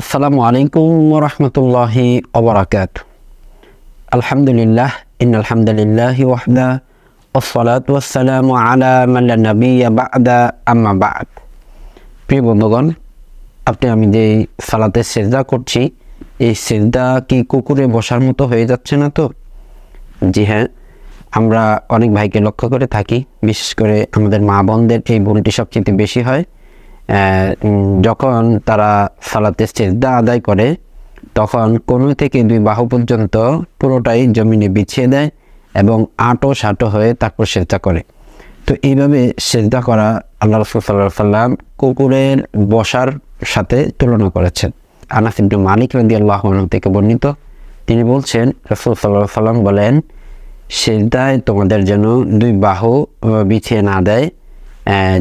আসসালামু আলাইকুম ওয়া রাহমাতুল্লাহি ওয়া বারাকাতুহু। আলহামদুলিল্লাহ, ইন্নাল হামদালিল্লাহি ওয়াহদা ওয়াসসালাতু ওয়াসসালামু আলা মান লা নাবিয়্যা বা'দা, আম্মা বা'দ। প্রিয় বন্ধুগণ, আমি যে সালাতে সিজদা করছি, এই সিজদা কি কুকুরে বসার মতো হয়ে যাচ্ছে না তো? জি হ্যাঁ, আমরা অনেক ভাইকে লক্ষ্য করে থাকি, বিশেষ করে আমাদের মা বোনদের এই ভুলটি সবচেয়ে বেশি হয়। যখন তারা সালাতে সিজদা আদায় করে, তখন কোণে থেকে দুই বাহু পর্যন্ত পুরোটাই জমিনে বিছিয়ে দেয় এবং আঁটো সাঁটো হয়ে তারপর সিজদা করে। তো এইভাবে সিজদা করা আল্লাহ রাসূল সাল্লাল্লাহু আলাইহি ওয়াসাল্লাম কুকুরের বসার সাথে তুলনা করেছেন। আনাস ইবনে মালিক রাদিয়াল্লাহু আনহু থেকে বর্ণিত, তিনি বলছেন, রাসূল সাল্লাল্লাহু আলাইহি ওয়াসাল্লাম বলেন, সিজদায় তোমাদের যেন দুই বাহু বিছিয়ে না দেয়,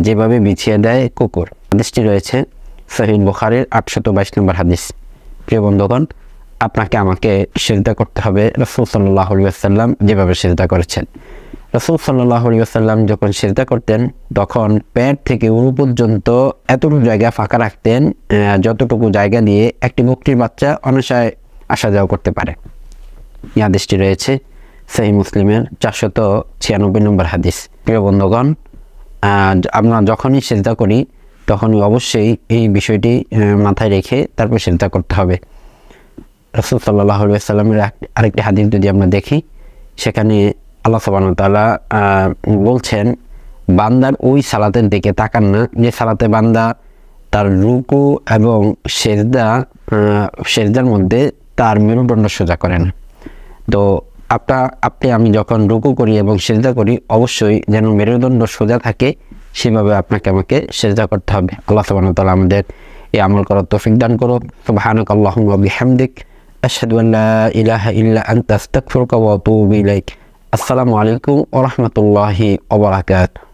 যেভাবে বিছিয়ে দেয় কুকুর। হাদিসটি রয়েছে সহিহ বুখারীর 822 নম্বর হাদিস। প্রিয় বন্ধুগণ, আপনাকে আমাকে সিজদা করতে হবে রাসূল সাল্লাল্লাহু আলাইহি ওয়াসাল্লাম যেভাবে সিজদা করেছেন। রাসূল সাল্লাল্লাহু আলাইহি ওয়াসাল্লাম যখন সিজদা করতেন, তখন পেট থেকে উরু পর্যন্ত এতটুকু জায়গা ফাঁকা রাখতেন, যতটুকু জায়গা দিয়ে একটি বকরির বাচ্চা অনায়াসে আসা যাওয়া করতে পারে। এই হাদিসটি রয়েছে সহিহ মুসলিমের 496 নম্বর হাদিস। প্রিয় বন্ধুগণ, আমরা যখনই সিজদা করি তখনই অবশ্যই এই বিষয়টি মাথায় রেখে তারপর সিজদা করতে হবে। রাসূল সাল্লাল্লাহু আলাইহি ওয়াসাল্লামের আরেকটি হাদিস যদি আমরা দেখি, সেখানে আল্লাহ সুবহানাহু ওয়া তাআলা বলছেন, বান্দার ওই সালাতের দিকে তাকান না যে সালাতে বান্দা তার রুকু এবং সিজদার মধ্যে তার মেরুদণ্ড সোজা করে না। তো আমি যখন রুকু করি এবং সিজদা করি, অবশ্যই যেন মেরুদণ্ড সোজা থাকে, সেভাবে আমাকে সিজদা করতে হবে। আল্লাহ সুবহানাহু ওয়া তাআলা আমাদের এই আমল করার তৌফিক দান করুন। সুবহানাকাল্লাহুম্মা ওয়া বিহামদিক, আশহাদু আন লা ইলাহা ইল্লা আনতা, আস্তাগফিরুকা ওয়া আতুবু ইলাইক। আসসালামু আলাইকুম ওয়া রাহমাতুল্লাহি ওয়া বারাকাতুহু।